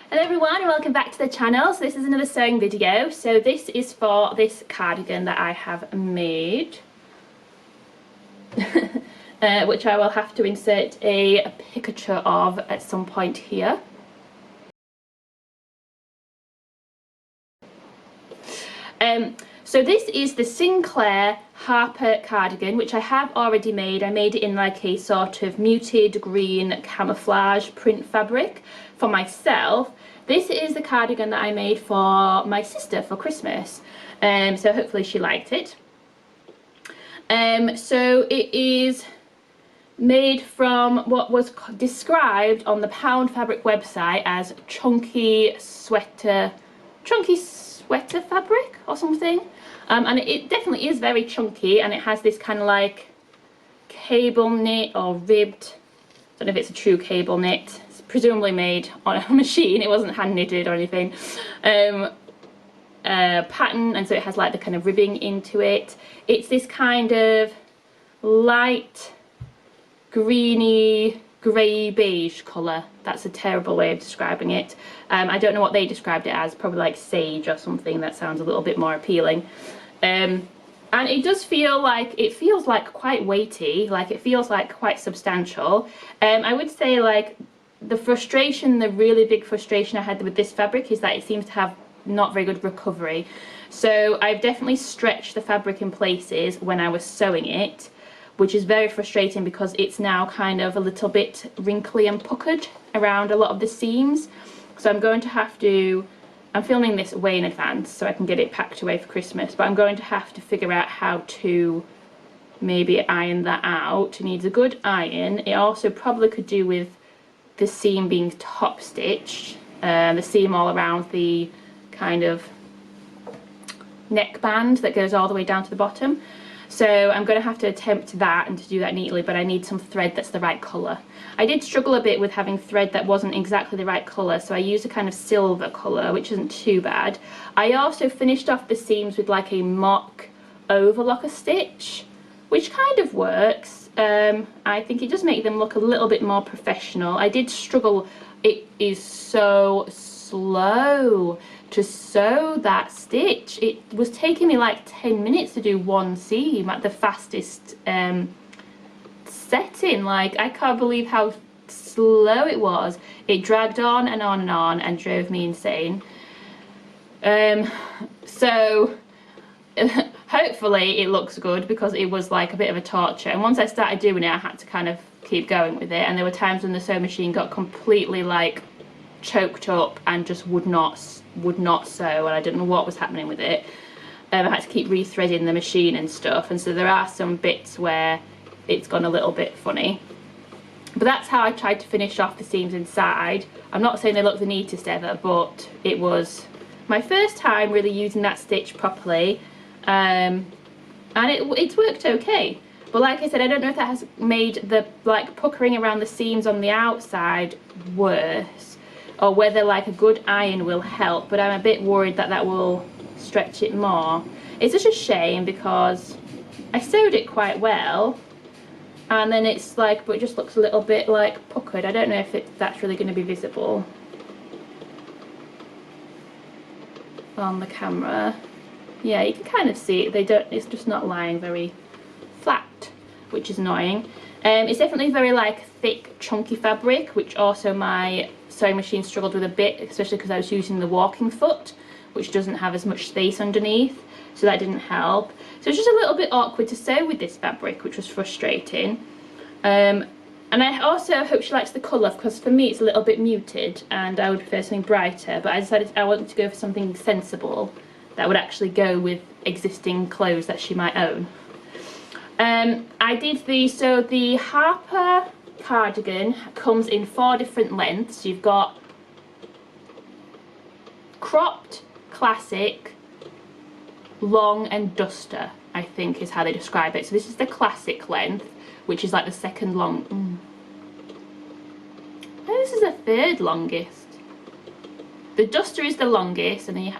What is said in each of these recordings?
Hello everyone and welcome back to the channel. So this is another sewing video. So this is for this cardigan that I have made, which I will have to insert a picture of at some point here. So this is the Sinclair Harper cardigan, which I have already made. I made it in like a sort of muted green camouflage print fabric for myself. This is the cardigan that I made for my sister for Christmas, so hopefully she liked it. So it is made from what was described on the Pound Fabric website as chunky sweater fabric or something, and it definitely is very chunky, and it has this kind of like cable knit or ribbed, I don't know if it's a true cable knit, it's presumably made on a machine, it wasn't hand knitted or anything, pattern, and so it has like the kind of ribbing into it. It's this kind of light greeny grey beige colour. That's a terrible way of describing it. I don't know what they described it as, probably like sage or something. That sounds a little bit more appealing. And it does feel like, it feels like quite weighty, like it feels like quite substantial. I would say like the really big frustration I had with this fabric is that it seems to have not very good recovery. So I've definitely stretched the fabric in places when I was sewing it, which is very frustrating because it's now kind of a little bit wrinkly and puckered around a lot of the seams. So I'm going to have to, I'm filming this way in advance so I can get it packed away for Christmas, but I'm going to have to figure out how to maybe iron that out. It needs a good iron. It also probably could do with the seam being top stitched, the seam all around the kind of neckband that goes all the way down to the bottom. So I'm going to have to attempt that and to do that neatly, but I need some thread that's the right colour. I did struggle a bit with having thread that wasn't exactly the right colour, so I used a kind of silver colour, which isn't too bad. I also finished off the seams with like a mock overlocker stitch, which kind of works. I think it does make them look a little bit more professional. I did struggle, it is so slow to sew that stitch. It was taking me like 10 minutes to do one seam at the fastest setting. Like, I can't believe how slow it was. It dragged on and on and on and drove me insane. So hopefully it looks good, because it was like a bit of a torture, and once I started doing it I had to kind of keep going with it, and there were times when the sewing machine got completely like choked up and just would not sew, and I didn't know what was happening with it. I had to keep rethreading the machine and stuff, and so there are some bits where it's gone a little bit funny, but that's how I tried to finish off the seams inside. I'm not saying they look the neatest ever, but it was my first time really using that stitch properly, and it's worked okay. But like I said, I don't know if that has made the like puckering around the seams on the outside worse, or whether like a good iron will help, but I'm a bit worried that that will stretch it more. It's such a shame because I sewed it quite well, and then it's like, but it just looks a little bit like puckered. I don't know if that's really going to be visible on the camera. Yeah, you can kind of see it. It's just not lying very flat, which is annoying. It's definitely very like thick, chunky fabric, which also my sewing machine struggled with a bit, especially because I was using the walking foot, which doesn't have as much space underneath, so that didn't help. So it's just a little bit awkward to sew with this fabric, which was frustrating. And I also hope she likes the colour, because for me it's a little bit muted and I would prefer something brighter, but I decided I wanted to go for something sensible that would actually go with existing clothes that she might own. I did so the Harper cardigan comes in 4 different lengths. You've got cropped, classic, long and duster, I think is how they describe it. So this is the classic length, which is like the second long. Oh, this is the third longest. The duster is the longest, and then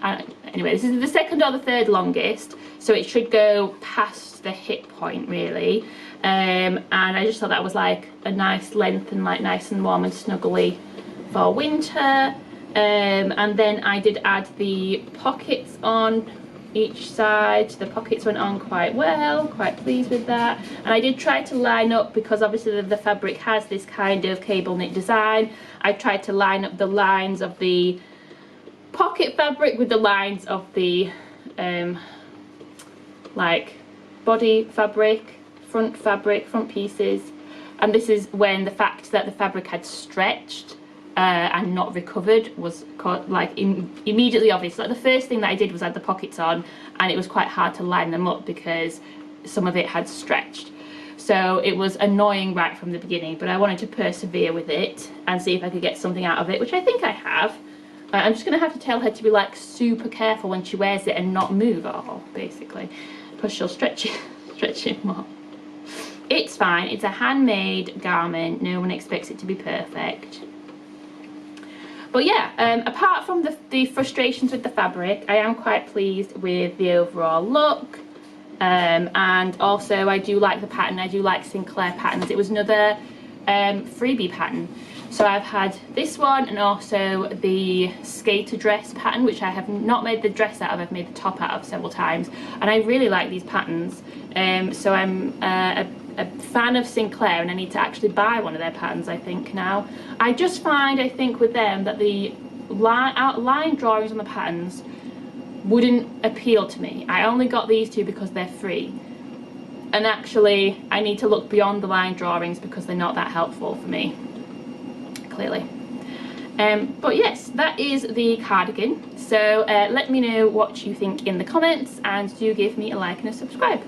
anyway, this is the second or the third longest, so it should go past the hip point really. And I just thought that was like a nice length and like nice and warm and snuggly for winter. And then I did add the pockets on each side. The pockets went on quite well, quite pleased with that. And I did try to line up, because obviously the fabric has this kind of cable knit design, I tried to line up the lines of the pocket fabric with the lines of the like body fabric, front pieces. And this is when the fact that the fabric had stretched and not recovered was like immediately obvious. Like the first thing that I did was add the pockets on, and it was quite hard to line them up because some of it had stretched. So it was annoying right from the beginning, but I wanted to persevere with it and see if I could get something out of it, which I think I have. I'm just going to have to tell her to be like super careful when she wears it and not move at all, basically, because she'll stretch it more. It's fine, it's a handmade garment, no one expects it to be perfect. But yeah, apart from the frustrations with the fabric, I am quite pleased with the overall look. And also I do like the pattern. I do like Sinclair patterns. It was another freebie pattern. So I've had this one and also the skater dress pattern, which I have not made the dress out of, I've made the top out of several times. And I really like these patterns. So I'm a fan of Sinclair, and I need to actually buy one of their patterns, I think, now. I just find, I think, with them that the line drawings on the patterns wouldn't appeal to me. I only got these two because they're free. And actually, I need to look beyond the line drawings because they're not that helpful for me, clearly. But yes, that is the cardigan. So let me know what you think in the comments, and do give me a like and a subscribe.